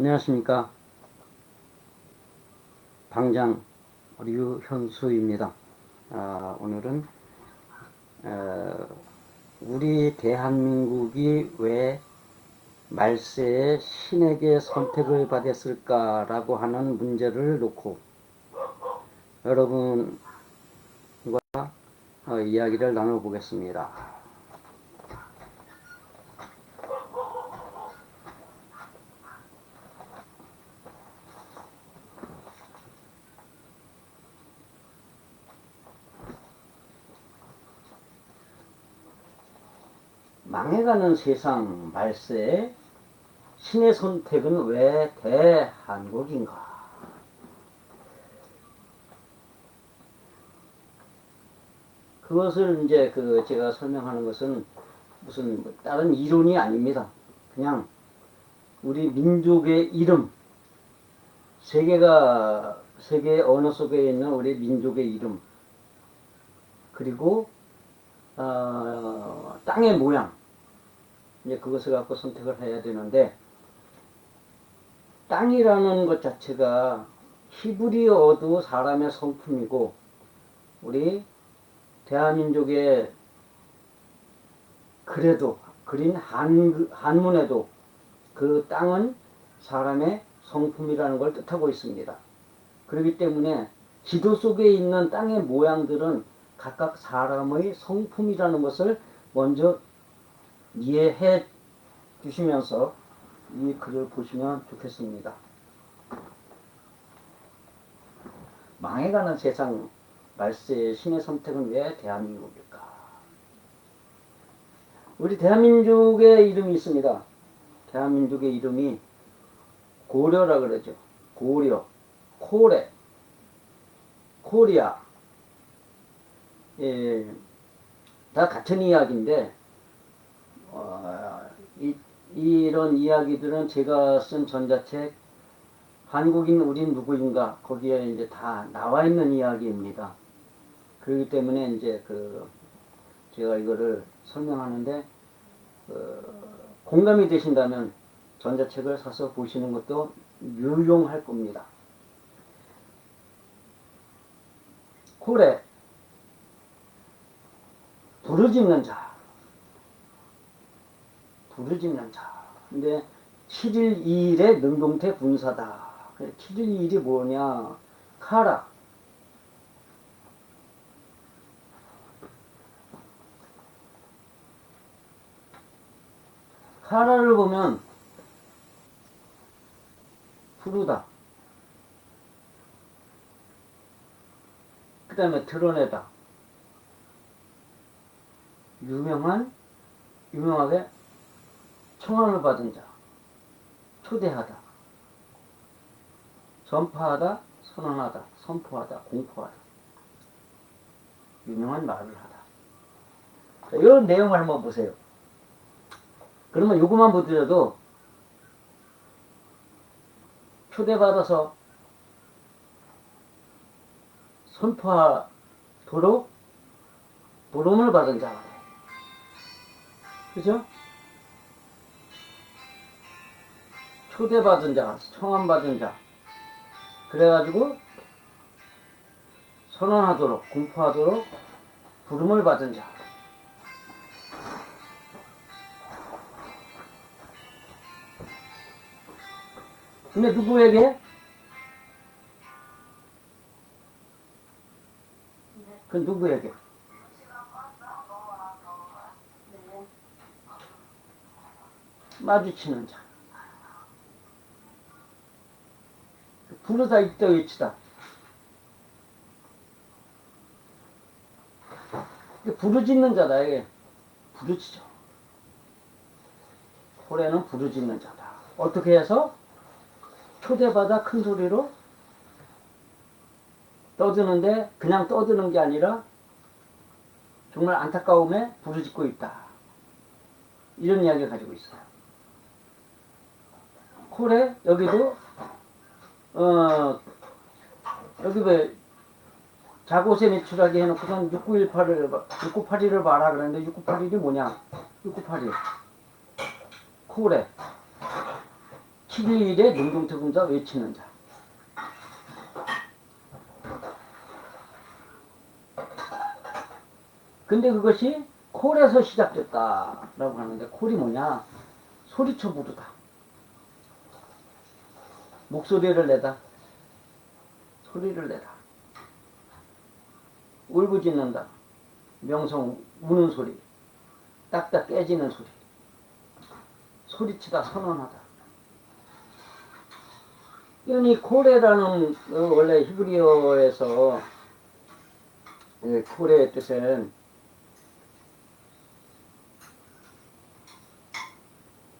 안녕하십니까. 방장 류현수입니다. 오늘은 우리 대한민국이 왜 말세에 신에게 선택을 받았을까라고 하는 문제를 놓고 여러분과 이야기를 나눠보겠습니다. 망해가는 세상 말세에 신의 선택은 왜 대한민국인가? 그것을 이제 제가 설명하는 것은 무슨 다른 이론이 아닙니다. 그냥 우리 민족의 이름, 세계 언어 속에 있는 우리 민족의 이름, 그리고 땅의 모양, 이제 그것을 갖고 선택을 해야 되는데, 땅이라는 것 자체가 히브리어도 사람의 성품이고, 우리 대한민족의 그래도 그린 한문에도 그 땅은 사람의 성품이라는 걸 뜻하고 있습니다. 그렇기 때문에 지도 속에 있는 땅의 모양들은 각각 사람의 성품이라는 것을 먼저 이해해 주시면서 이 글을 보시면 좋겠습니다. 망해가는 세상 말세의 신의 선택은 왜 대한민국일까? 우리 대한민국의 이름이 있습니다. 대한민국의 이름이 고려라 그러죠. 고려, 코레, 코리아. 예, 다 같은 이야기인데, 이런 이야기들은 제가 쓴 전자책, 한국인 우린 누구인가, 거기에 이제 다 나와 있는 이야기입니다. 그렇기 때문에 이제 제가 이거를 설명하는데, 공감이 되신다면 전자책을 사서 보시는 것도 유용할 겁니다. 코레, 부르짖는 자. 부르짖는 자. 근데 7일 2일의 능동태 군사다. 7일 2일이 뭐냐? 카라. 카라를 보면 부르다. 그 다음에 드러내다. 유명하게 청함을 받은 자. 초대하다. 전파하다. 선언하다. 선포하다. 공포하다. 유명한 말을 하다. 자, 이런 내용을 한번 보세요. 그러면 요것만 보더라도 초대받아서 선포하도록 부름을 받은 자. 그죠? 초대받은 자, 청함받은 자. 그래가지고 선언하도록, 공포하도록 부름을 받은 자. 근데 누구에게? 그 누구에게? 마주치는 자. 부르다 이때 외치다. 부르짖는 자다. 이게 부르짖어. 고래는 부르짖는 자다. 어떻게 해서? 초대받아 큰 소리로 떠드는데 그냥 떠드는 게 아니라 정말 안타까움에 부르짖고 있다. 이런 이야기를 가지고 있어요. 콜에 여기도 여기 왜 자고세 매출하게 해놓고선 6981을 봐라 그랬는데 6981이 뭐냐? 6981 콜에 7일에 능동태공사 외치는 자. 근데 그것이 콜에서 시작됐다라고 하는데, 콜이 뭐냐? 소리쳐 부르다. 목소리를 내다. 소리를 내다. 울부짖는다. 명성 우는 소리. 딱딱 깨지는 소리. 소리치다 선언하다. 이 콜레라는 원래 히브리어에서 콜의 뜻은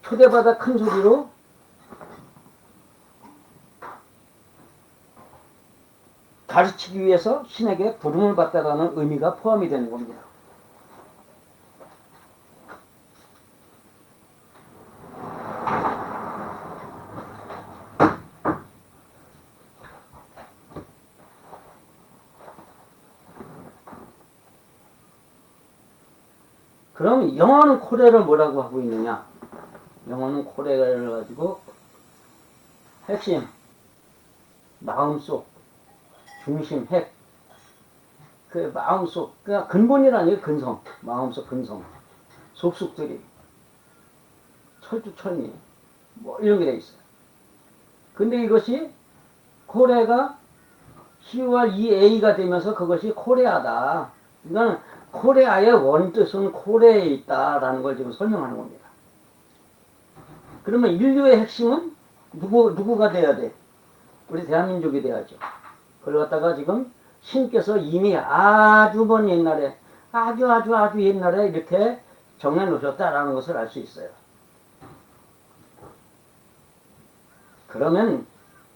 초대받아 큰 소리로 가르치기 위해서 신에게 부름을 받다라는 의미가 포함이 되는 겁니다. 그럼 영어는 코레를 뭐라고 하고 있느냐? 영어는 코레를 가지고 핵심, 마음속, 중심, 핵, 그 마음속, 그러니까 근본이라는 게 근성, 마음속 근성, 속속들이, 철두철미, 뭐 이런 게 돼 있어요. 근데 이것이 코레가 10월 2A가 되면서 그것이 코레아다. 이거는 코레아의 원뜻은 코레에 있다라는 걸 지금 설명하는 겁니다. 그러면 인류의 핵심은 누구가 돼야 돼? 우리 대한민국이 돼야죠. 그걸 갖다가 지금 신께서 이미 아주 먼 옛날에, 아주 옛날에 이렇게 정해 놓으셨다라는 것을 알 수 있어요. 그러면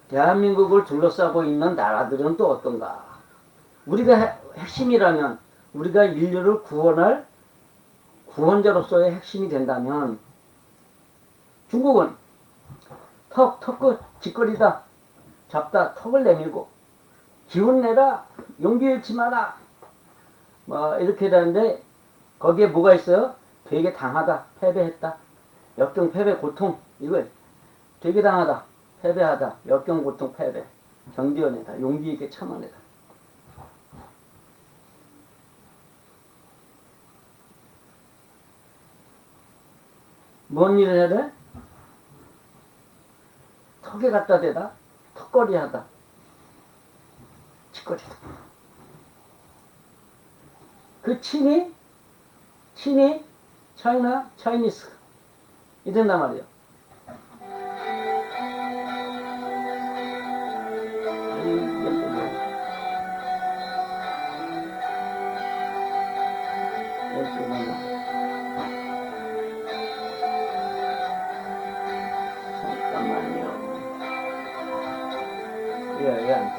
대한민국을 둘러싸고 있는 나라들은 또 어떤가? 우리가 핵심이라면, 우리가 인류를 구원할 구원자로서의 핵심이 된다면, 중국은 턱끝 짓거리다, 잡다, 턱을 내밀고, 기운 내라, 용기 잃지 마라, 뭐 이렇게 되는데, 거기에 뭐가 있어요? 되게 당하다, 패배했다, 역경, 패배, 고통, 이거 되게 당하다, 패배하다, 역경, 고통, 패배, 견디어내다, 용기 있게 참아내다. 뭔 일을 해야 돼? 턱에 갖다 대다, 턱걸이 하다, 짓거리다. 그 친이 차이나, 차이니스 이런단 말이에요. 왜 안 떠?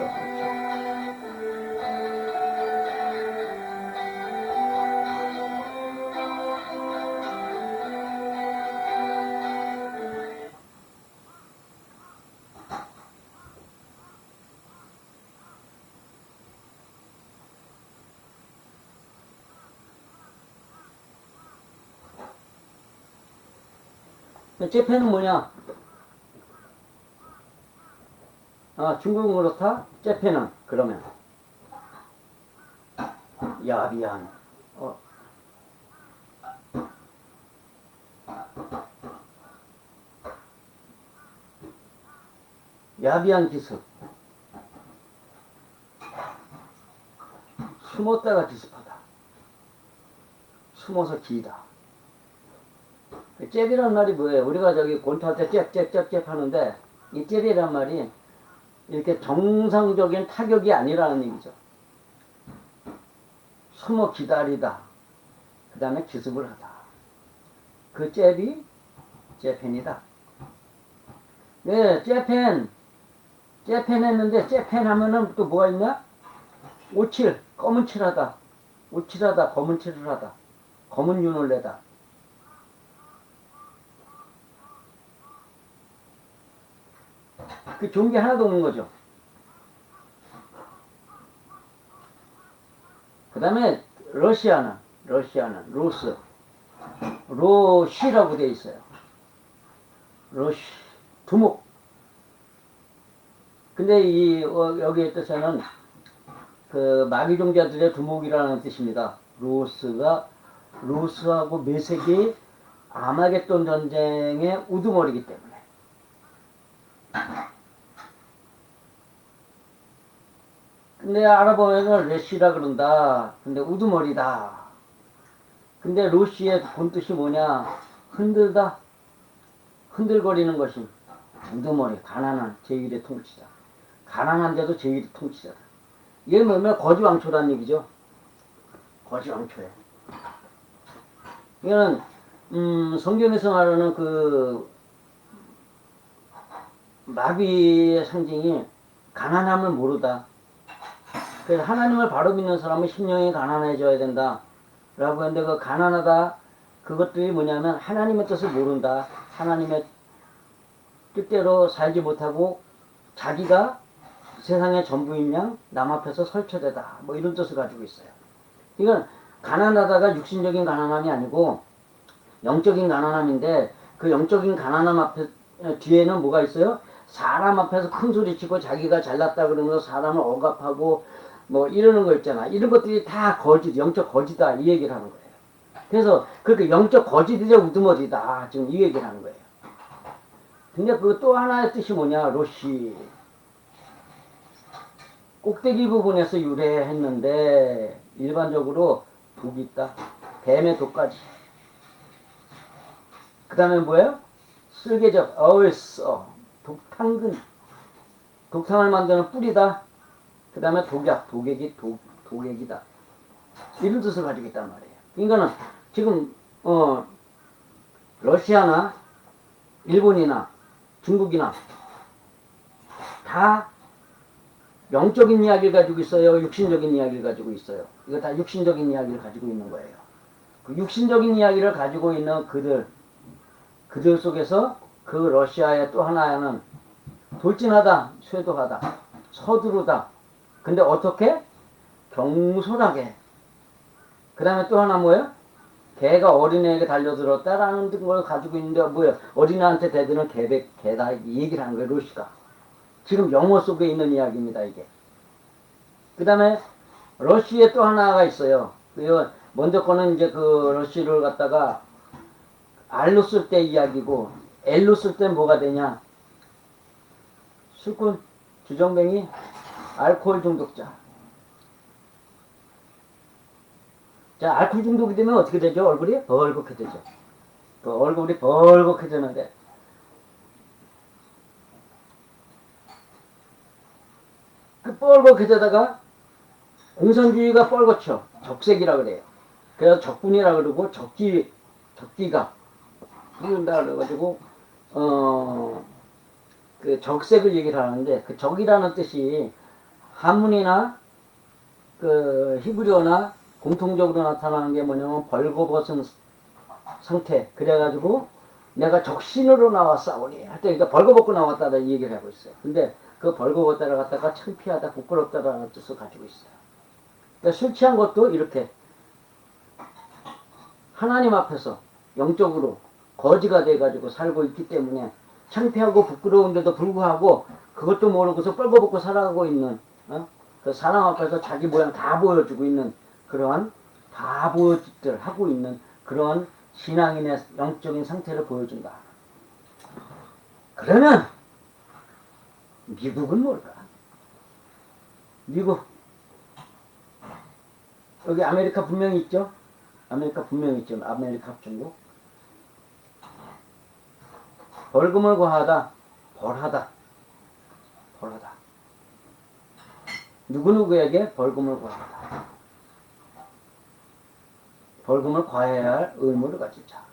재팬은 뭐냐? 중국은 그렇다? 재팬은 그러면 야비한 야비한 기습, 숨었다가 기습하다, 숨어서 기다. 잽이란 말이 뭐예요? 우리가 저기 권투할 때 잽 하는데, 이 잽이란 말이 이렇게 정상적인 타격이 아니라는 얘기죠. 숨어 기다리다, 그 다음에 기습을 하다. 그 잽이 재팬이다. 네, 재팬 했는데, 재팬 하면은 또 뭐가 있냐? 오칠, 검은 칠하다, 오칠하다, 검은 칠을 하다, 검은 윤을 내다. 그 좋은 게 하나도 없는 거죠. 그 다음에 러시아는 로시라고 되어 있어요. 러시, 두목, 근데 여기의 뜻에는 그 마귀종자들의 두목이라는 뜻입니다. 루스하고 메섹이 아마겟돈 전쟁의 우두머리이기 때문에. 근데 알아보면은 레시라 그런다. 근데 우두머리다. 근데 루시의 본뜻이 뭐냐? 흔들다. 흔들거리는 것이 우두머리, 가난한 제1의 통치자. 가난한데도 제1의 통치자다. 이게 뭐냐면 거지왕초라는 얘기죠. 거지왕초에. 이거는 성경에서 말하는 그 마귀의 상징이 가난함을 모르다. 그래서 하나님을 바로 믿는 사람은 심령이 가난해져야 된다. 라고 했는데 그 가난하다. 그것들이 뭐냐면 하나님의 뜻을 모른다. 하나님의 뜻대로 살지 못하고 자기가 세상의 전부인 양 남 앞에서 설쳐대다. 뭐 이런 뜻을 가지고 있어요. 이건 가난하다가 육신적인 가난함이 아니고 영적인 가난함인데 그 영적인 가난함 앞에 뒤에는 뭐가 있어요? 사람 앞에서 큰 소리치고 자기가 잘났다 그러면서 사람을 억압하고 뭐 이러는 거 있잖아. 이런 것들이 다 거짓, 영적 거짓이다 이 얘기를 하는 거예요. 그래서 그렇게 영적 거짓이자 우두머리다 지금 이 얘기를 하는 거예요. 근데 그 또 하나의 뜻이 뭐냐? 로시. 꼭대기 부분에서 유래했는데 일반적으로 독이 있다. 뱀의 독까지. 그 다음에 뭐예요? 쓸개적, 어울써, 독탕근. 독탕을 만드는 뿌리다. 그 다음에 독약, 독액이다. 이런 뜻을 가지고 있단 말이에요. 그러니까는 지금 러시아나 일본이나 중국이나 다 영적인 이야기를 가지고 있어요. 육신적인 이야기를 가지고 있어요. 이거 다 육신적인 이야기를 가지고 있는 거예요. 그 육신적인 이야기를 가지고 있는 그들 속에서 그 러시아의 또 하나는 돌진하다, 쇄도하다, 서두르다. 근데 어떻게? 경솔하게. 그 다음에 또 하나 뭐예요? 개가 어린애에게 달려들었다라는 걸 가지고 있는데 뭐예요? 어린애한테 대드는 개다 이 얘기를 하는 거예요. 러시가. 지금 영어 속에 있는 이야기입니다. 이게. 그 다음에 러시에 또 하나가 있어요. 먼저 거는 이제 그 러시를 갖다가 R로 쓸 때 이야기고 L로 쓸 때 뭐가 되냐? 술꾼, 주정뱅이, 알코올 중독자. 자, 알코올 중독이 되면 어떻게 되죠? 얼굴이 벌겋게 되죠. 그 얼굴이 벌겋게 되는데 그 뻘겋게 되다가 공산주의가 뻘겋죠. 적색이라 그래요. 그래서 적군이라 그러고 적기가 그런다 그래가지고 그 적색을 얘기를 하는데 그 적이라는 뜻이 한문이나 그 히브리어나 공통적으로 나타나는 게 뭐냐면 벌거벗은 상태. 그래가지고 내가 적신으로 나와 싸우니 할 때 그러니까 벌거벗고 나왔다는 얘기를 하고 있어요. 근데 그 벌거벗다를 갖다가 창피하다, 부끄럽다라는 뜻을 가지고 있어요. 그러니까 술 취한 것도 이렇게 하나님 앞에서 영적으로 거지가 돼가지고 살고 있기 때문에 창피하고 부끄러운데도 불구하고 그것도 모르고서 뻘거벗고 살아가고 있는 그 사람 앞에서 자기 모양 다 보여주고 있는 그러한 바보짓들 하고 있는 그런 신앙인의 영적인 상태를 보여준다. 그러면 미국은 뭘까? 미국 여기 아메리카 분명히 있죠? 아메리카 분명히 있죠. 아메리카 합중국. 벌금을 과하다. 벌하다. 누구누구에게 벌금을 과하다. 벌금을 과해야 할 의무를 가진 자.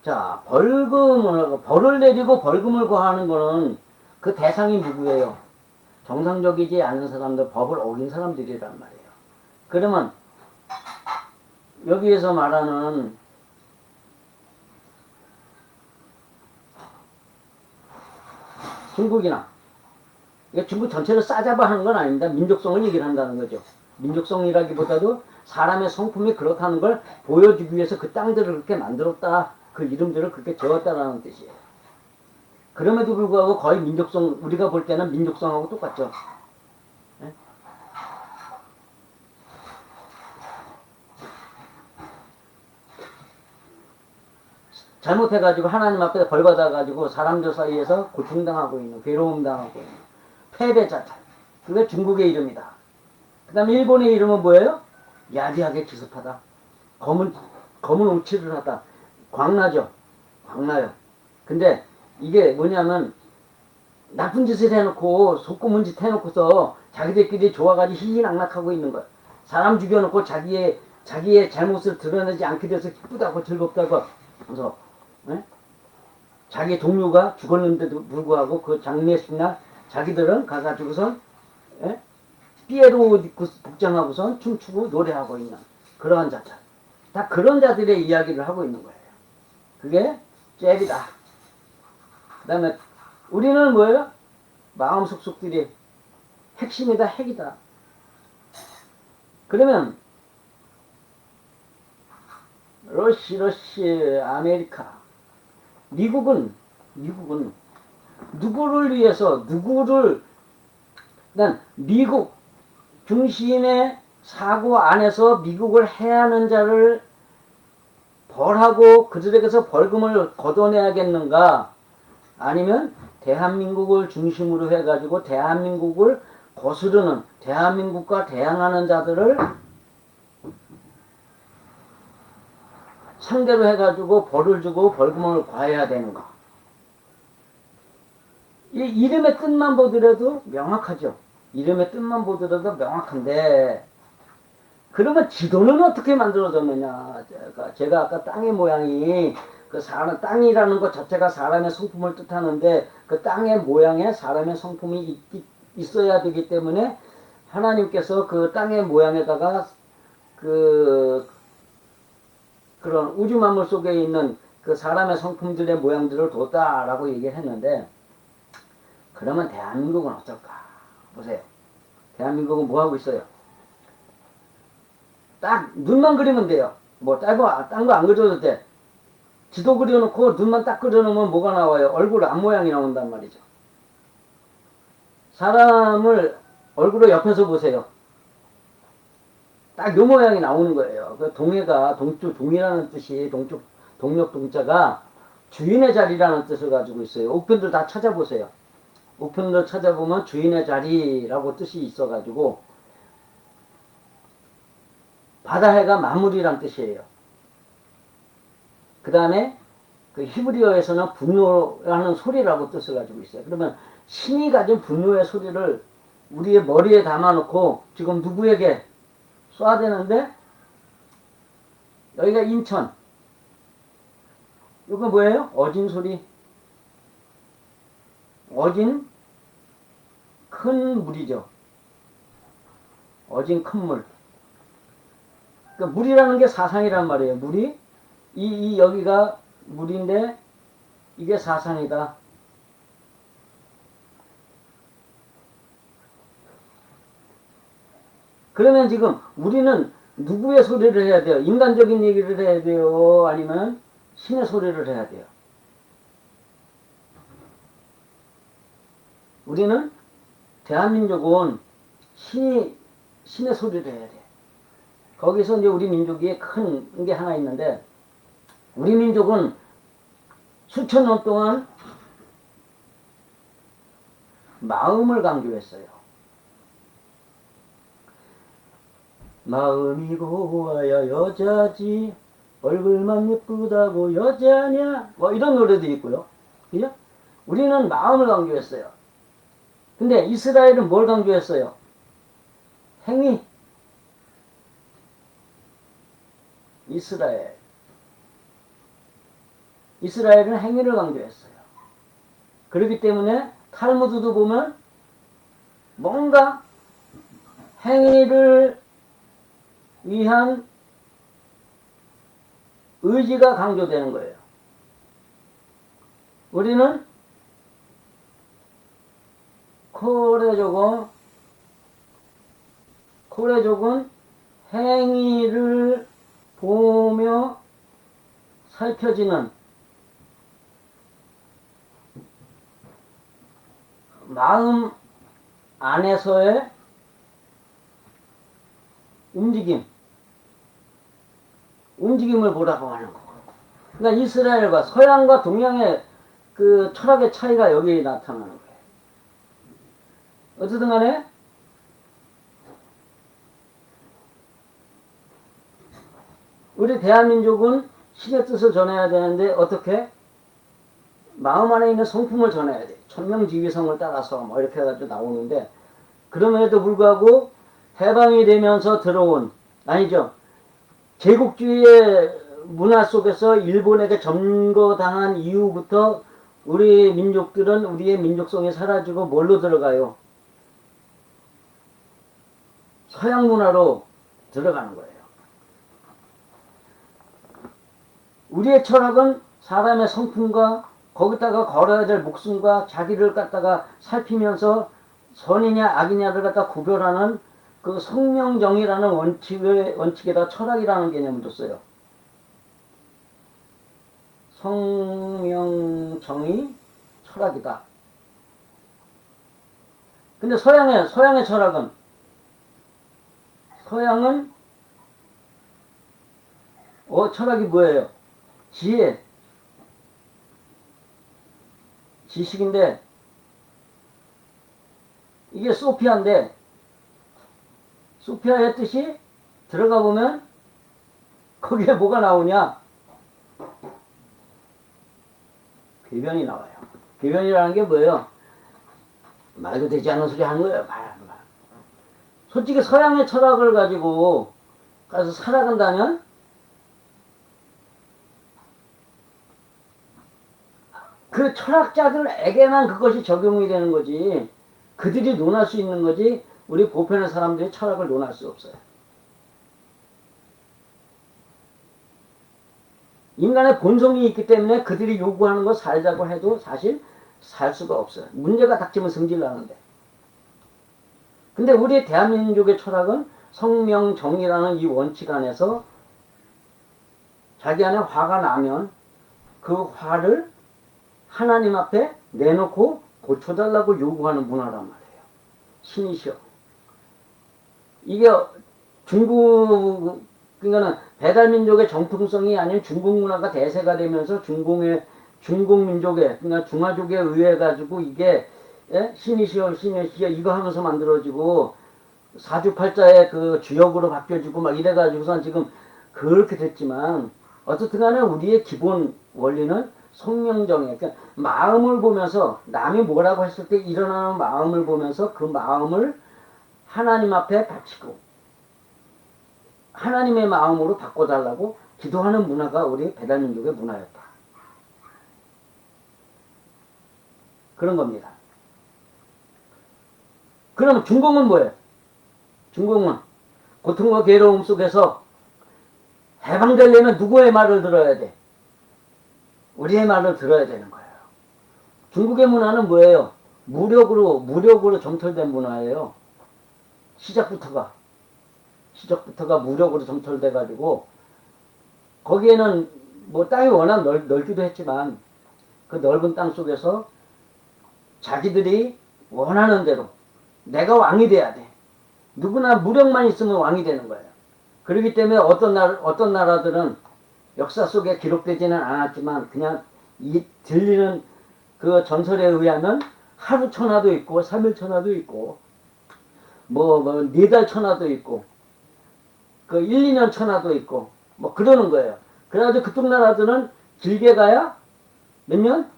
자, 벌을 내리고 벌금을 과하는 거는 그 대상이 누구예요? 정상적이지 않은 사람들, 법을 어긴 사람들이란 말이에요. 그러면 여기에서 말하는 중국이나 이게 중국 전체를 싸잡아 하는 건 아닙니다. 민족성을 얘기를 한다는 거죠. 민족성이라기보다도 사람의 성품이 그렇다는 걸 보여주기 위해서 그 땅들을 그렇게 만들었다. 그 이름들을 그렇게 지었다라는 뜻이에요. 그럼에도 불구하고 거의 민족성, 우리가 볼 때는 민족성하고 똑같죠. 네? 잘못해가지고 하나님 앞에 벌받아가지고 사람들 사이에서 고충당하고 있는, 괴로움 당하고 있는 패배자들. 그게 중국의 이름이다. 그 다음에 일본의 이름은 뭐예요? 야비하게 기습하다. 검은 웅치를 하다. 광나죠. 광나요. 근데 이게 뭐냐면 나쁜 짓을 해놓고 속고문 짓 해놓고서 자기들끼리 좋아가지고 희희낙낙하고 있는 거야. 사람 죽여놓고 자기의 잘못을 드러내지 않게 돼서 기쁘다고 즐겁다고 그래서 에? 자기 동료가 죽었는데도 불구하고 그 장례식날 자기들은 가가지고선 삐에로 입고 복장하고선 춤추고 노래하고 있는 그러한 자들. 다 그런 자들의 이야기를 하고 있는 거예요. 그게 잽이다. 그 다음에 우리는 뭐예요? 마음 속속들이 핵심이다, 핵이다. 그러면 러시, 아메리카, 미국은 누구를 위해서 난 미국 중심의 사고 안에서 미국을 해하는 자를 벌하고 그들에게서 벌금을 걷어내야겠는가? 아니면 대한민국을 중심으로 해가지고 대한민국을 거스르는 대한민국과 대항하는 자들을 상대로 해가지고 벌을 주고 벌금을 과해야 되는가? 이 이름의 뜻만 보더라도 명확하죠. 이름의 뜻만 보더라도 명확한데 그러면 지도는 어떻게 만들어졌느냐? 제가 아까 땅의 모양이 땅이라는 것 자체가 사람의 성품을 뜻하는데 그 땅의 모양에 사람의 성품이 있어야 되기 때문에 하나님께서 그 땅의 모양에다가 그런 우주 만물 속에 있는 그 사람의 성품들의 모양들을 뒀다라고 얘기를 했는데 그러면 대한민국은 어떨까? 보세요. 대한민국은 뭐 하고 있어요? 딱 눈만 그리면 돼요. 뭐 딴 거 안 그려도 돼. 지도 그려놓고 눈만 딱 그려놓으면 뭐가 나와요? 얼굴 앞모양이 나온단 말이죠. 사람을 얼굴을 옆에서 보세요. 딱 요 모양이 나오는 거예요. 그 동해가 동이라는 뜻이 동력 동자가 주인의 자리라는 뜻을 가지고 있어요. 우편들 다 찾아보세요. 우편들 찾아보면 주인의 자리라고 뜻이 있어가지고 바다해가 만물이란 뜻이에요. 그 다음에 그 히브리어에서는 분노라는 소리라고 뜻을 가지고 있어요. 그러면 신이 가진 분노의 소리를 우리의 머리에 담아놓고 지금 누구에게 쏴야 되는데 여기가 인천. 이거 뭐예요? 어진 소리. 어진 큰 물이죠. 어진 큰 물. 그러니까 물이라는 게 사상이란 말이에요. 물이 여기가 물인데 이게 사상이다. 그러면 지금 우리는 누구의 소리를 해야 돼요? 인간적인 얘기를 해야 돼요? 아니면 신의 소리를 해야 돼요? 우리는 대한민족은 신의 소리를 해야 돼. 거기서 이제 우리 민족이 큰 게 하나 있는데 우리 민족은 수천 년 동안 마음을 강조했어요. 마음이 고와야 여자지 얼굴만 예쁘다고 여자냐 뭐 이런 노래도 있고요. 그죠? 우리는 마음을 강조했어요. 근데 이스라엘은 뭘 강조했어요? 행위. 이스라엘은 행위를 강조했어요. 그렇기 때문에 탈무드도 보면 뭔가 행위를 위한 의지가 강조되는 거예요. 우리는 코레족은 행위를 보며 살펴지는 마음 안에서의 움직임을 보라고 하는 거고. 그러니까 이스라엘과 서양과 동양의 그 철학의 차이가 여기 나타나는 거예요. 어쨌든 간에 우리 대한민족은 신의 뜻을 전해야 되는데 어떻게? 마음 안에 있는 성품을 전해야 돼. 천명지위성을 따라서 뭐 이렇게 해가지고 나오는데, 그럼에도 불구하고 해방이 되면서 들어온, 아니죠, 제국주의의 문화 속에서 일본에게 점거당한 이후부터 우리 민족들은 우리의 민족성이 사라지고 뭘로 들어가요? 서양 문화로 들어가는 거예요. 우리의 철학은 사람의 성품과 거기다가 걸어야 될 목숨과 자기를 갖다가 살피면서 선이냐 악이냐를 갖다 구별하는 그 성명정의라는 원칙에다 철학이라는 개념을 뒀어요. 성명정의 철학이다. 근데 서양의 철학은 철학이 뭐예요? 지혜, 지식인데, 이게 소피아인데, 소피아의 뜻이 들어가 보면 거기에 뭐가 나오냐? 궤변이 나와요. 궤변이라는 게 뭐예요? 말도 되지 않는 소리 하는 거예요. 말. 솔직히 서양의 철학을 가지고 가서 살아간다면 그 철학자들에게만 그것이 적용이 되는 거지, 그들이 논할 수 있는 거지, 우리 보편의 사람들이 철학을 논할 수 없어요. 인간의 본성이 있기 때문에 그들이 요구하는 거 살자고 해도 사실 살 수가 없어요. 문제가 닥치면 성질 나는데. 근데 우리 대한민족의 철학은 성명정의라는 이 원칙 안에서 자기 안에 화가 나면 그 화를 하나님 앞에 내놓고 고쳐달라고 요구하는 문화란 말이에요. 신이시여. 이게 그러니까는 배달민족의 정통성이 아닌 중국 문화가 대세가 되면서 중국민족의, 그러니까 중화족에 의해 가지고 이게, 예? 신이시여 이거 하면서 만들어지고 사주팔자의 그 주역으로 바뀌어지고 막 이래가지고선 지금 그렇게 됐지만, 어쨌든 간에 우리의 기본 원리는 성명정의, 그러니까 마음을 보면서 남이 뭐라고 했을 때 일어나는 마음을 보면서 그 마음을 하나님 앞에 바치고 하나님의 마음으로 바꿔달라고 기도하는 문화가 우리 배달민족의 문화였다. 그런 겁니다. 그럼 중공은 뭐예요? 중공은 고통과 괴로움 속에서 해방되려면 누구의 말을 들어야 돼? 우리의 말을 들어야 되는 거예요. 중국의 문화는 뭐예요? 무력으로 점철된 문화예요. 시작부터가 무력으로 점철돼가지고, 거기에는 뭐 땅이 워낙 넓기도 했지만 그 넓은 땅 속에서 자기들이 원하는 대로 내가 왕이 돼야 돼. 누구나 무력만 있으면 왕이 되는 거예요. 그렇기 때문에 어떤 나라들은 역사 속에 기록되지는 않았지만 그냥 들리는 그 전설에 의하면 하루 천하도 있고 3일 천하도 있고 뭐 4달 천하도 있고 그 1, 2년 천하도 있고 뭐 그러는 거예요. 그래가지고 그쪽 나라들은 길게 가야 몇 년?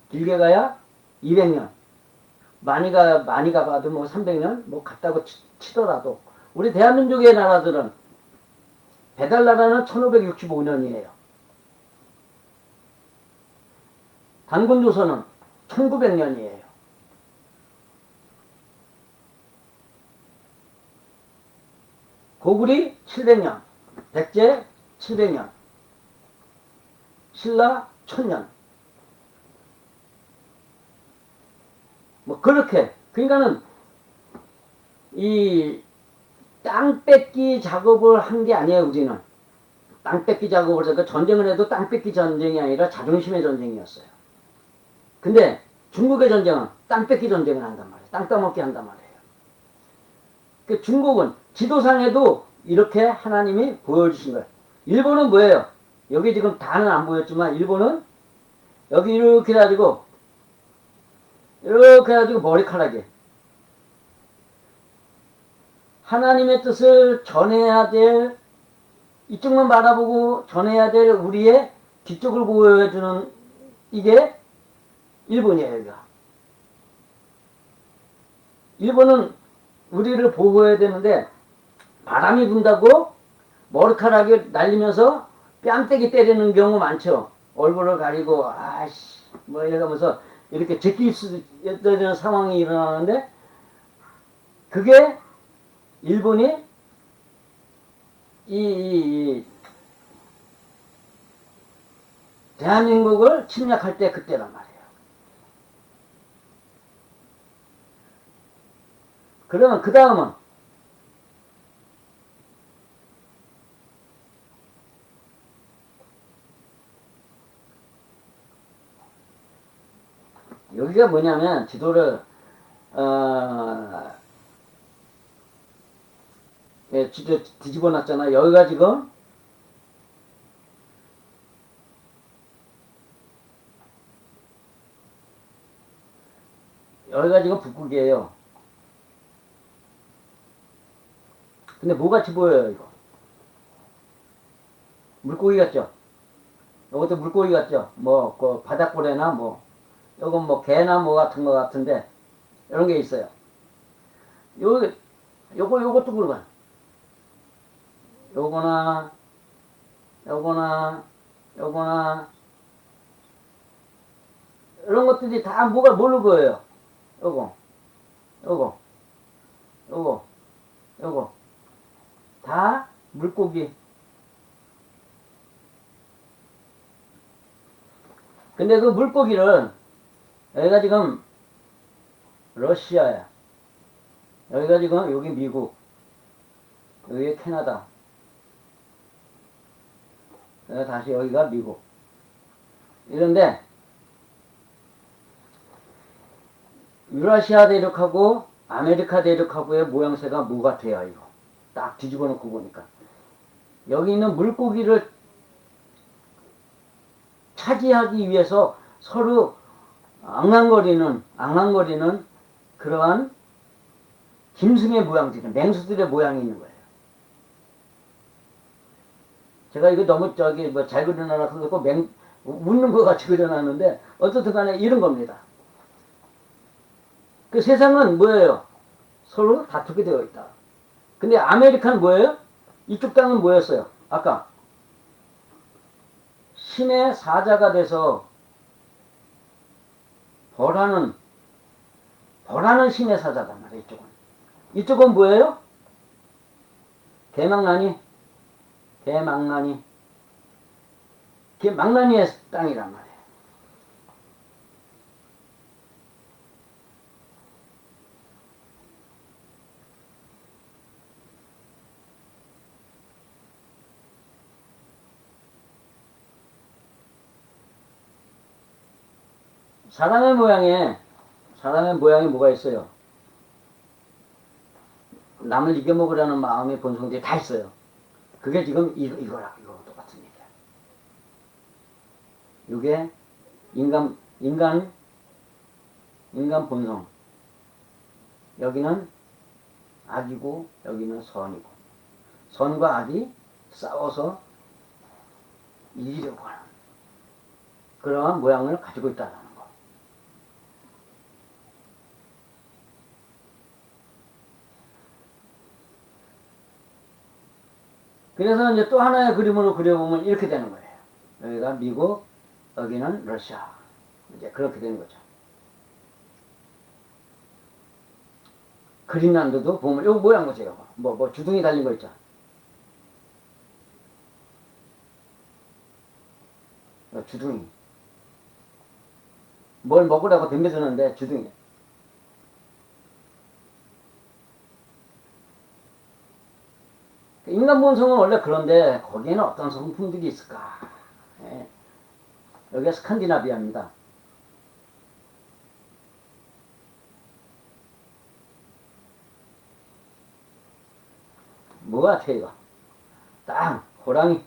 길게 가야 200년. 많이 가봐도 뭐 300년 뭐 갔다고 치더라도, 우리 대한민족의 나라들은 배달나라는 1565년이에요. 단군조선은 1900년이에요. 고구리 700년, 백제 700년, 신라 1000년. 뭐 그렇게, 그러니까는 이 땅 뺏기 작업을 한 게 아니에요. 우리는 땅 뺏기 작업을 해서 전쟁을 해도 땅 뺏기 전쟁이 아니라 자존심의 전쟁이었어요. 근데 중국의 전쟁은 땅 뺏기 전쟁을 한단 말이에요. 땅 따먹기 한단 말이에요. 그 중국은 지도상에도 이렇게 하나님이 보여주신 거예요. 일본은 뭐예요? 여기 지금 다는 안 보였지만 일본은 여기 이렇게 해가지고 머리카락이 하나님의 뜻을 전해야 될 이쪽만 바라보고 전해야 될 우리의 뒤쪽을 보여주는 이게 일본이에요. 여기가. 일본은 우리를 보호해야 되는데 바람이 분다고 머리카락이 날리면서 뺨때기 때리는 경우 많죠. 얼굴을 가리고 아씨 뭐 이러면서 이렇게 제낄 수 있는 상황이 일어나는데 그게 일본이 이 대한민국을 침략할 때 그때란 말이에요. 그러면 그 다음은 여기가 뭐냐면 지도를 지도 뒤집어 놨잖아. 여기가 지금 북극이에요. 근데 뭐같이 보여요 이거? 물고기 같죠? 이것도 물고기 같죠? 뭐 그 바닷고래나 뭐 요건 뭐 개나 뭐 같은 거 같은데 이런 게 있어요. 요것도 물건. 요거나 이런 것들이 다 뭘로 보여요? 요거 다 물고기. 근데 그 물고기를 여기가 지금 러시아야. 여기가 지금 여기 미국. 여기 캐나다. 다시 여기가 미국. 이런데 유라시아 대륙하고 아메리카 대륙하고의 모양새가 뭐 같아요 이거. 딱 뒤집어 놓고 보니까 여기 있는 물고기를 차지하기 위해서 서로 앙랑거리는 그러한 짐승의 모양들, 맹수들의 모양이 있는 거예요. 제가 이거 너무 뭐 잘 그려놔서 그렇고 웃는 것 같이 그려놨는데 어쨌든 간에 이런 겁니다. 그 세상은 뭐예요? 서로 다투게 되어 있다. 근데 아메리카는 뭐예요? 이쪽 땅은 뭐였어요? 아까 신의 사자가 돼서 벌하는 신의 사자단 말이에요. 이쪽은 뭐예요? 개망나니의 땅이란 말이에요. 사람의 모양이 뭐가 있어요? 남을 이겨먹으려는 마음의 본성들이 다 있어요. 그게 지금 이거 똑같은 얘기야. 이게 인간 본성. 여기는 악이고 여기는 선이고 선과 악이 싸워서 이기려고 하는 그러한 모양을 가지고 있다는 거. 그래서 이제 또 하나의 그림으로 그려보면 이렇게 되는 거예요. 여기가 미국, 여기는 러시아. 이제 그렇게 되는 거죠. 그린란드도 보면, 이거 모양 보세요. 뭐 주둥이 달린 거 있죠. 주둥이. 뭘 먹으라고 덤벼드는데 주둥이. 인간 본성은 원래 그런데 거기에는 어떤 성품들이 있을까? 예. 여기가 스칸디나비아입니다. 뭐 같아 이거? 딱 호랑이.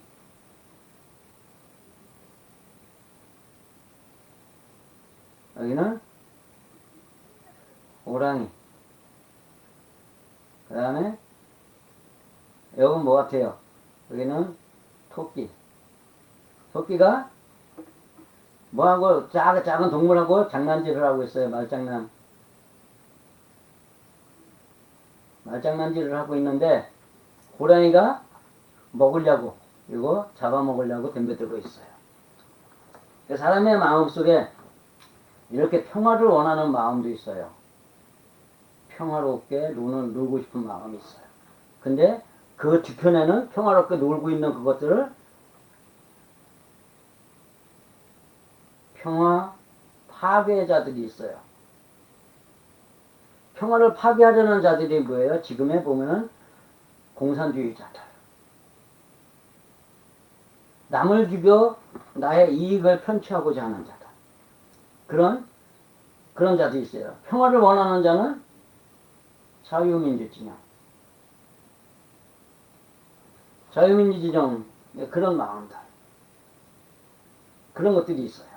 여기는 호랑이. 그 다음에 여기는 뭐 같아요? 여기는 토끼. 토끼가 뭐하고 작은 동물하고 장난질을 하고 있어요. 말장난질을 하고 있는데 호랑이가 먹으려고 이거 잡아먹으려고 덤벼들고 있어요. 사람의 마음속에 이렇게 평화를 원하는 마음도 있어요. 평화롭게 놀고 싶은 마음이 있어요. 근데 그 뒤편에는 평화롭게 놀고 있는 그것들을 평화 파괴자들이 있어요. 평화를 파괴하려는 자들이 뭐예요? 지금에 보면은 공산주의자들. 남을 죽여 나의 이익을 편취하고자 하는 자다. 그런 자들이 있어요. 평화를 원하는 자는 자유민주 진영. 자유민주 진영, 그런 마음들. 그런 것들이 있어요.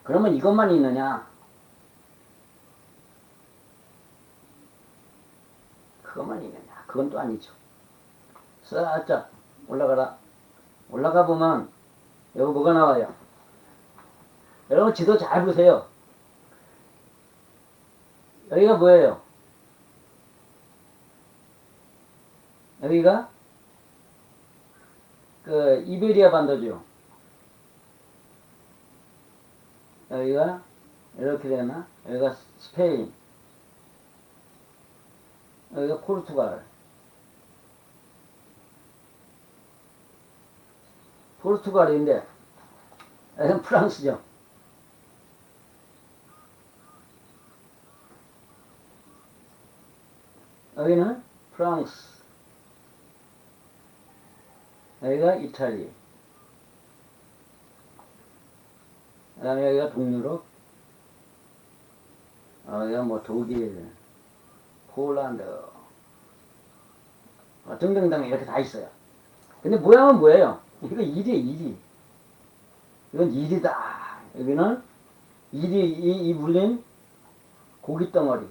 그러면 이것만 있느냐? 그것만 있느냐? 그건 또 아니죠. 살짝 올라가라. 올라가 보면 여기 뭐가 나와요? 여러분 지도 잘 보세요. 여기가 뭐예요? 여기가 그 이베리아 반도죠. 여기가 이렇게 되나? 여기가 스페인. 여기가 포르투갈. 포르투갈인데 여기는 프랑스죠. 여기는 프랑스. 여기가 이탈리. 그 다음에 여기가 동유럽. 여기가 뭐 독일, 폴란드, 등등등 이렇게 다 있어요. 근데 모양은 뭐예요? 이거 일이. 이건 일이다. 여기는 이 물린 고기 덩어리.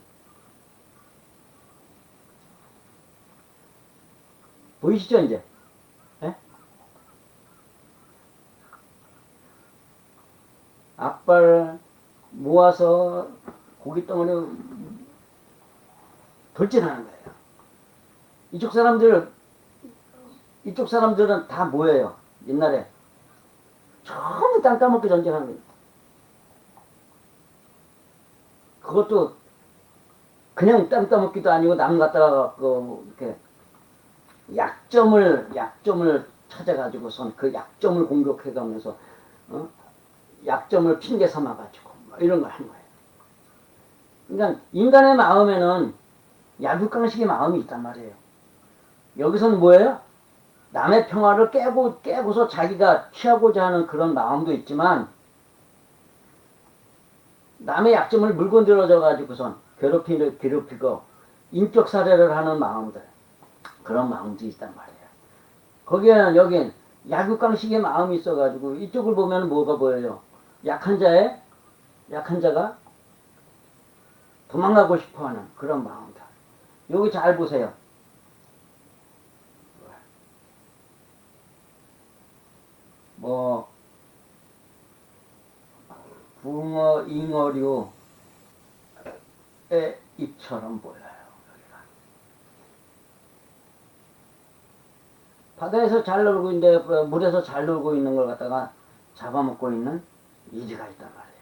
보이시죠, 이제? 예? 앞발 모아서 고기 덩어리 돌진하는 거예요. 이쪽 사람들은 다 뭐예요? 옛날에 전부 땅 따먹기 전쟁하는 거예요. 그것도 그냥 땅 따먹기도 아니고 남 갖다가 이렇게 약점을 찾아가지고선 그 약점을 공격해가면서 약점을 핑계 삼아가지고 이런 걸 하는 거예요. 그러니까 인간의 마음에는 약육강식의 마음이 있단 말이에요. 여기서는 뭐예요? 남의 평화를 깨고서 자기가 취하고자 하는 그런 마음도 있지만 남의 약점을 물건 들어져 가지고선 괴롭히고 인격 살해를 하는 마음들, 그런 마음들이 있단 말이에요. 거기에는 여긴 약육강식의 마음이 있어가지고 이쪽을 보면 뭐가 보여요? 약한 자가 도망가고 싶어하는 그런 마음들. 여기 잘 보세요. 뭐 붕어, 잉어류의 입처럼 보여요. 여기가. 바다에서 잘 놀고 있는데 물에서 잘 놀고 있는 걸 갖다가 잡아먹고 있는 이리가 있단 말이에요.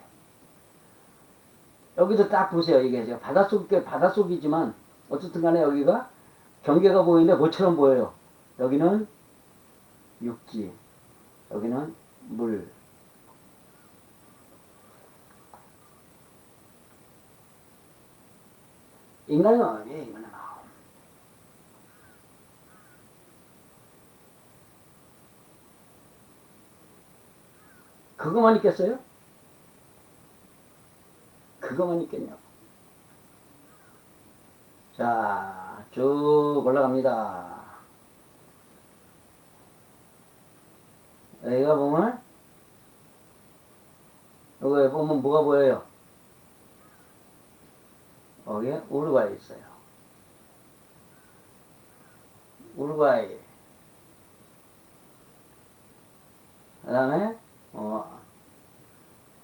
여기도 딱 보세요. 이게 바닷속이지만 어쨌든 간에 여기가 경계가 보이는데 뭐처럼 보여요. 여기는 육지, 여기는 물. 인간의 마음이에요, 인간의 마음. 그거만 있겠어요? 그거만 있겠냐고. 자, 쭉 올라갑니다. 여기가 보면, 여기 보면 뭐가 보여요? 여기에 우루과이 있어요. 우루과이. 그 다음에,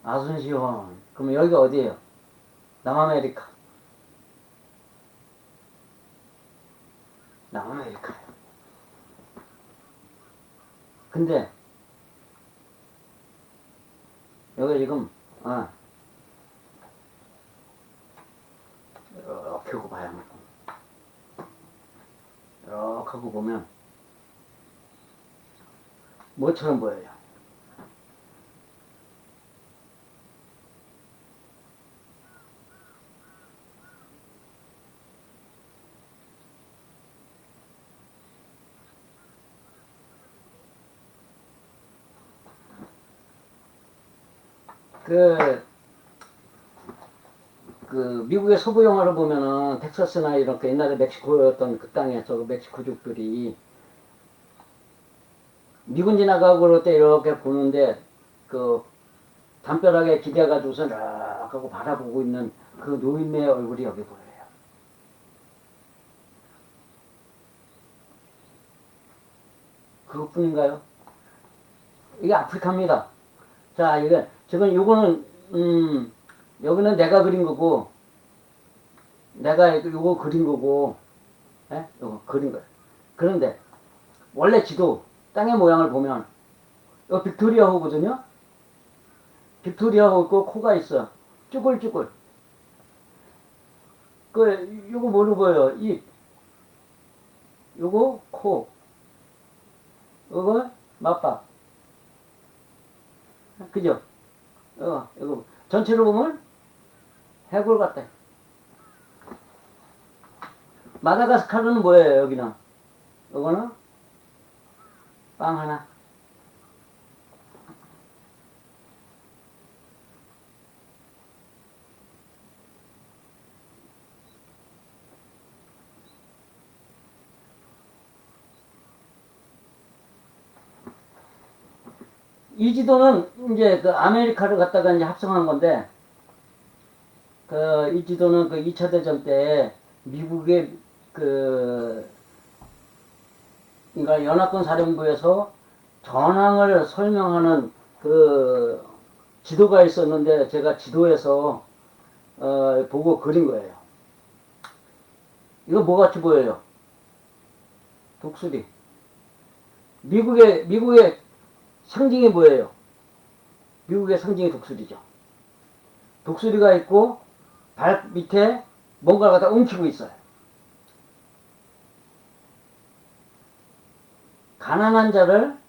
아순시원. 그럼 여기가 어디예요? 남아메리카. 남아메리카. 근데, 여기 지금, 이렇게 하고 봐야 합니다. 이렇게 하고 보면, 뭐처럼 보여요? 미국의 서부 영화를 보면은, 텍사스나 이렇게 옛날에 멕시코였던 그 땅에서 그 멕시코족들이 미군 지나가고 그럴 때 이렇게 보는데, 담벼락에 기대가지고서 이렇게 하고 바라보고 있는 그 노인의 얼굴이 여기 보여요. 그것뿐인가요? 이게 아프리카입니다. 자, 지금 요거는, 여기는 내가 그린 거고, 내가 요거 그린 거고, 요거 그린 거예요. 그런데, 원래 지도, 땅의 모양을 보면, 요 빅토리아호거든요? 빅토리아호 있고, 코가 있어. 쭈글쭈글. 요거 뭐로 보여요? 입. 요거, 코. 요거, 맞박. 그죠? 이거 전체로 보면 해골 같다. 마다가스카르는 뭐예요, 여기는? 요거는 빵 하나. 이 지도는 이제 그 아메리카를 갖다가 이제 합성한 건데, 이 지도는 그 2차 대전 때 미국의 그러니까 연합군 사령부에서 전황을 설명하는 그 지도가 있었는데, 제가 지도에서 보고 그린 거예요. 이거 뭐같이 보여요? 독수리. 미국의 상징이 뭐예요? 미국의 상징이 독수리죠. 독수리가 있고 발 밑에 뭔가를 갖다 움키고 있어요. 가난한 자를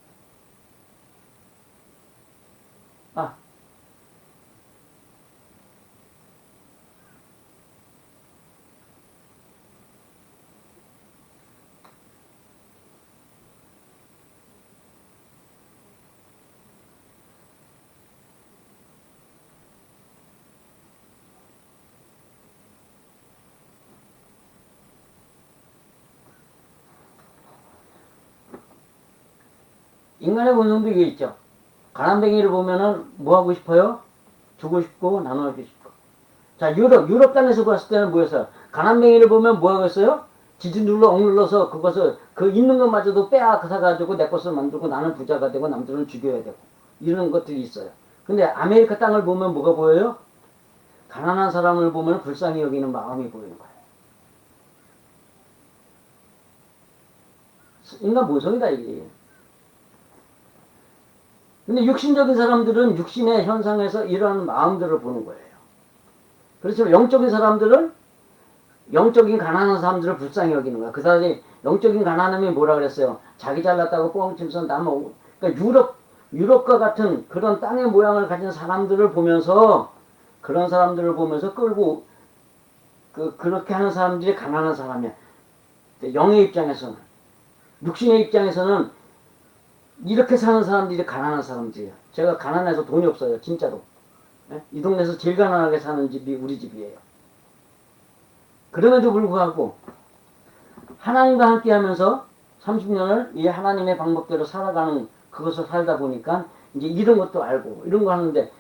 인간의 본성도 이게 있죠. 가난뱅이를 보면은 뭐 하고 싶어요? 주고 싶고 나눠주고 싶고. 자, 유럽 땅에서 봤을 때는 뭐였어요? 가난뱅이를 보면 뭐 하겠어요? 지지 눌러 억눌러서 그것을 그 있는 것마저도 빼앗아 가지고 내 것을 만들고 나는 부자가 되고 남들은 죽여야 되고 이런 것들이 있어요. 근데 아메리카 땅을 보면 뭐가 보여요? 가난한 사람을 보면 불쌍히 여기는 마음이 보이는 거예요. 인간 본성이다 이게. 근데 육신적인 사람들은 육신의 현상에서 이러한 마음들을 보는 거예요. 그렇지만 영적인 사람들은 영적인 가난한 사람들을 불쌍히 여기는 거야. 그 사람이 영적인 가난함이 뭐라 그랬어요? 자기 잘났다고 뻥치면서 그러니까 유럽과 같은 그런 땅의 모양을 가진 사람들을 보면서 그런 사람들을 보면서 끌고 그렇게 하는 사람들이 가난한 사람이야. 영의 입장에서는. 육신의 입장에서는 이렇게 사는 사람들이 가난한 사람들이에요. 제가 가난해서 돈이 없어요. 진짜로. 이 동네에서 제일 가난하게 사는 집이 우리 집이에요. 그럼에도 불구하고 하나님과 함께 하면서 30년을 이 하나님의 방법대로 살아가는 그것을 살다 보니까 이제 이런 것도 알고 이런 거 하는데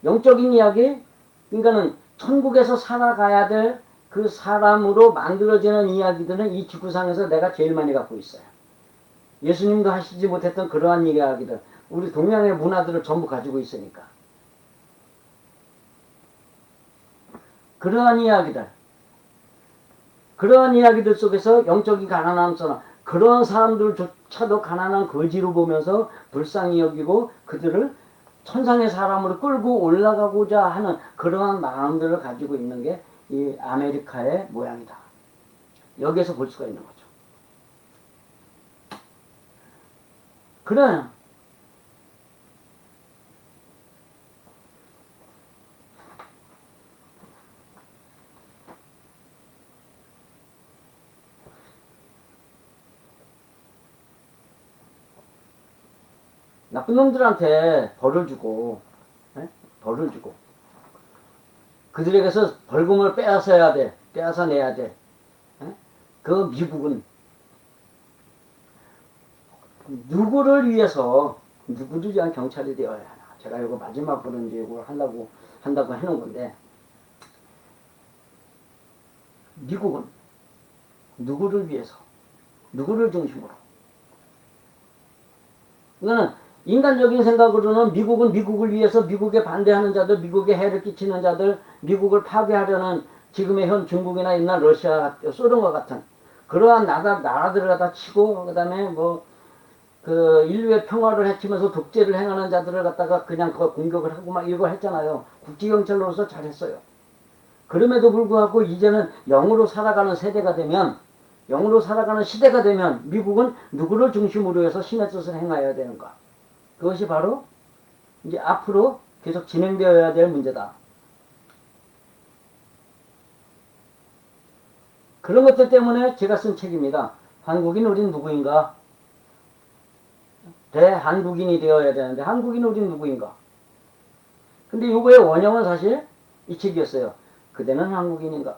영적인 이야기, 그러니까는 천국에서 살아가야 될 그 사람으로 만들어지는 이야기들은 이 지구상에서 내가 제일 많이 갖고 있어요. 예수님도 하시지 못했던 그러한 이야기들, 우리 동양의 문화들을 전부 가지고 있으니까. 그러한 이야기들 속에서 영적인 가난한 사람, 그런 사람들조차도 가난한 거지로 보면서 불쌍히 여기고 그들을 천상의 사람으로 끌고 올라가고자 하는 그러한 마음들을 가지고 있는 게 이 아메리카의 모양이다. 여기에서 볼 수가 있는 거죠. 그래. 나쁜 놈들한테 벌을 주고, 에? 벌을 주고, 그들에게서 벌금을 빼앗아야 돼. 빼앗아 내야 돼. 에? 그 미국은 누구를 위해서 경찰이 되어야 하나. 제가 이거 마지막으로 이제 이거 한다고 해놓은 건데, 미국은 누구를 위해서, 누구를 중심으로. 이거는 인간적인 생각으로는 미국은 미국을 위해서 미국에 반대하는 자들, 미국에 해를 끼치는 자들, 미국을 파괴하려는 지금의 현 중국이나 옛날 러시아, 소련과 같은 그러한 나라들을 갖다 치고, 그 다음에 그 인류의 평화를 해치면서 독재를 행하는 자들을 갖다가 그냥 그 공격을 하고 막 이거 했잖아요. 국제경찰로서 잘했어요. 그럼에도 불구하고 이제는 영으로 살아가는 세대가 되면, 영으로 살아가는 시대가 되면 미국은 누구를 중심으로 해서 신의 뜻을 행하여야 되는가? 그것이 바로 이제 앞으로 계속 진행되어야 될 문제다. 그런 것들 때문에 제가 쓴 책입니다. 한국인 우린 누구인가? 대한국인이 되어야 되는데 한국인 우린 누구인가? 근데 요거의 원형은 사실 이 책이었어요. 그대는 한국인인가?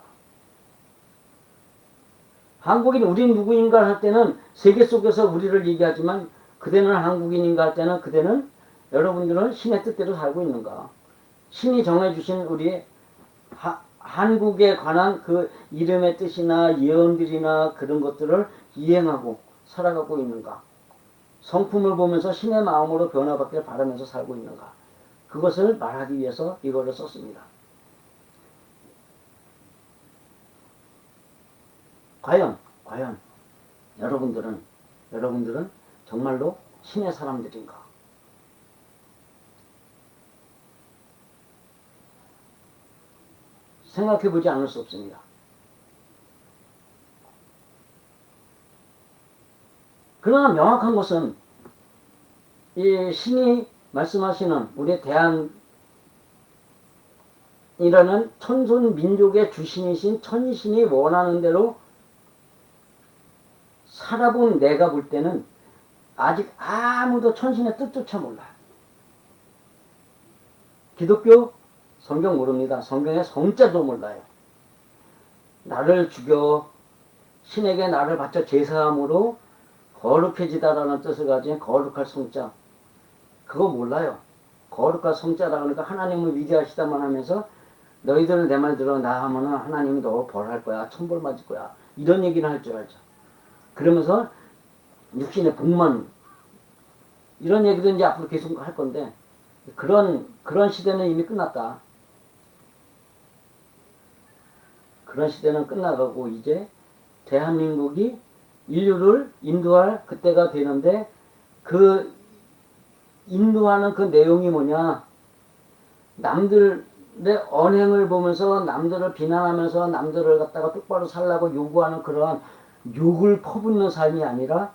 한국인 우린 누구인가 할 때는 세계 속에서 우리를 얘기하지만 그대는 한국인인가 할 때는 그대는 여러분들은 신의 뜻대로 살고 있는가? 신이 정해주신 우리 한국에 관한 그 이름의 뜻이나 예언들이나 그런 것들을 이행하고 살아가고 있는가? 성품을 보면서 신의 마음으로 변화받기를 바라면서 살고 있는가? 그것을 말하기 위해서 이거를 썼습니다. 과연 여러분들은 정말로 신의 사람들인가? 생각해보지 않을 수 없습니다. 그러나 명확한 것은 이 신이 말씀하시는 우리 대한이라는 천손 민족의 주신이신 천신이 원하는 대로 살아본 내가 볼 때는 아직 아무도 천신의 뜻조차 몰라요. 기독교 성경 모릅니다. 성경의 성자도 몰라요. 나를 죽여 신에게 나를 바쳐 제사함으로 거룩해지다라는 뜻을 가진 거룩할 성자, 그거 몰라요. 거룩할 성자라 그러니까 하나님은 위대하시다만 하면서 너희들은 내 말 들어 나 하면은 하나님이 너 벌할 거야, 천벌 맞을 거야, 이런 얘기를 할 줄 알죠. 그러면서 육신의 복만 이런 얘기도 이제 앞으로 계속 할 건데 그런 시대는 이미 끝났다. 그런 시대는 끝나가고 이제 대한민국이 인류를 인도할 그때가 되는데 그 인도하는 그 내용이 뭐냐? 남들의 언행을 보면서 남들을 비난하면서 남들을 갖다가 똑바로 살라고 요구하는 그러한 욕을 퍼붓는 삶이 아니라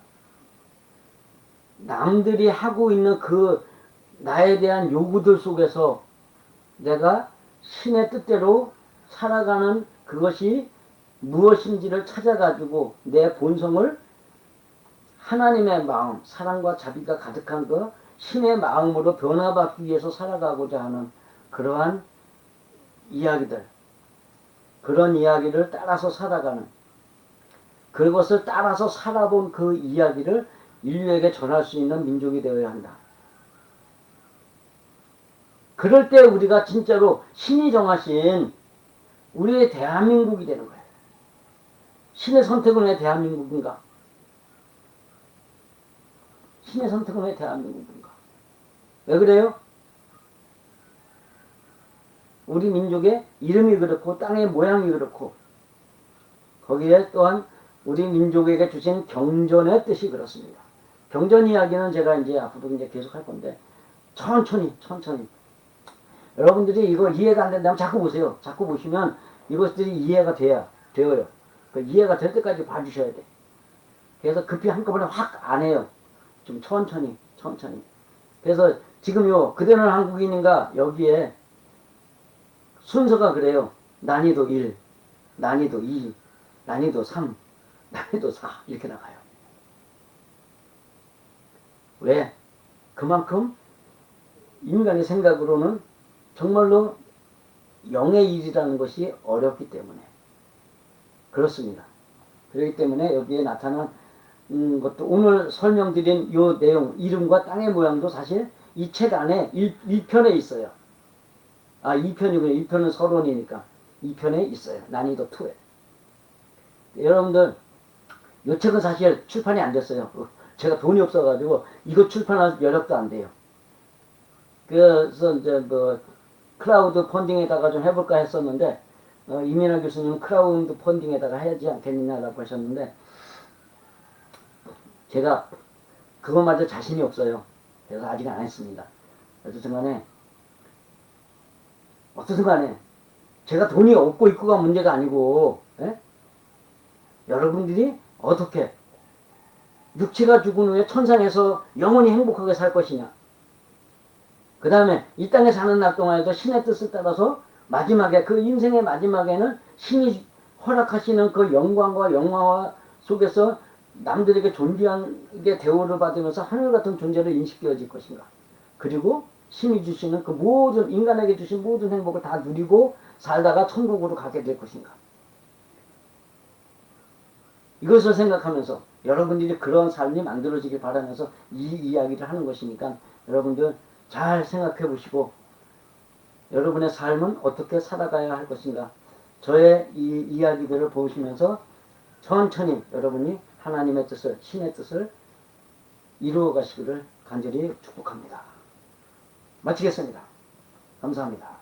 남들이 하고 있는 그 나에 대한 요구들 속에서 내가 신의 뜻대로 살아가는 그것이 무엇인지를 찾아가지고 내 본성을 하나님의 마음, 사랑과 자비가 가득한 그 신의 마음으로 변화받기 위해서 살아가고자 하는 그러한 이야기들, 그런 이야기를 따라서 살아가는 그것을 따라서 살아본 그 이야기를 인류에게 전할 수 있는 민족이 되어야 한다. 그럴 때 우리가 진짜로 신이 정하신 우리의 대한민국이 되는 거예요. 신의 선택은 왜 대한민국인가? 신의 선택은 왜 대한민국인가? 왜 그래요? 우리 민족의 이름이 그렇고 땅의 모양이 그렇고 거기에 또한 우리 민족에게 주신 경전의 뜻이 그렇습니다. 경전 이야기는 제가 이제 앞으로 이제 계속 할 건데 천천히 여러분들이 이거 이해가 안 된다면 자꾸 보세요. 자꾸 보시면 이것들이 이해가 되어요. 그 이해가 될 때까지 봐주셔야 돼. 그래서 급히 한꺼번에 확 안 해요. 좀 천천히. 그래서 지금요 그대는 한국인인가 여기에 순서가 그래요. 난이도 1, 난이도 2, 난이도 3, 난이도 4 이렇게 나가요. 왜? 그만큼 인간의 생각으로는 정말로 영의 일이라는 것이 어렵기 때문에 그렇습니다. 그렇기 때문에 여기에 나타난 것도 오늘 설명드린 요 내용 이름과 땅의 모양도 사실 이 책 안에 1편에 있어요. 2편이군요. 1편은 서론이니까 2편에 있어요. 난이도 2에. 여러분들 이 책은 사실 출판이 안 됐어요. 제가 돈이 없어가지고 이거 출판할 여력도 안 돼요. 그래서 이제 뭐 크라우드 펀딩에다가 좀 해볼까 했었는데 이민아 교수님은 크라우드 펀딩에다가 해야지 않겠느냐라고 하셨는데 제가 그것마저 자신이 없어요. 그래서 아직 안 했습니다. 어쨌든 간에 제가 돈이 없고 있고가 문제가 아니고 여러분들이 어떻게 육체가 죽은 후에 천상에서 영원히 행복하게 살 것이냐. 그 다음에 이 땅에 사는 날 동안에도 신의 뜻을 따라서 마지막에 그 인생의 마지막에는 신이 허락하시는 그 영광과 영화와 속에서 남들에게 존귀하게 대우를 받으면서 하늘 같은 존재로 인식되어질 것인가. 그리고 신이 주시는 그 모든 인간에게 주신 모든 행복을 다 누리고 살다가 천국으로 가게 될 것인가. 이것을 생각하면서 여러분들이 그런 삶이 만들어지길 바라면서 이 이야기를 하는 것이니까 여러분들 잘 생각해 보시고 여러분의 삶은 어떻게 살아가야 할 것인가. 저의 이 이야기들을 보시면서 천천히 여러분이 하나님의 뜻을, 신의 뜻을 이루어 가시기를 간절히 축복합니다. 마치겠습니다. 감사합니다.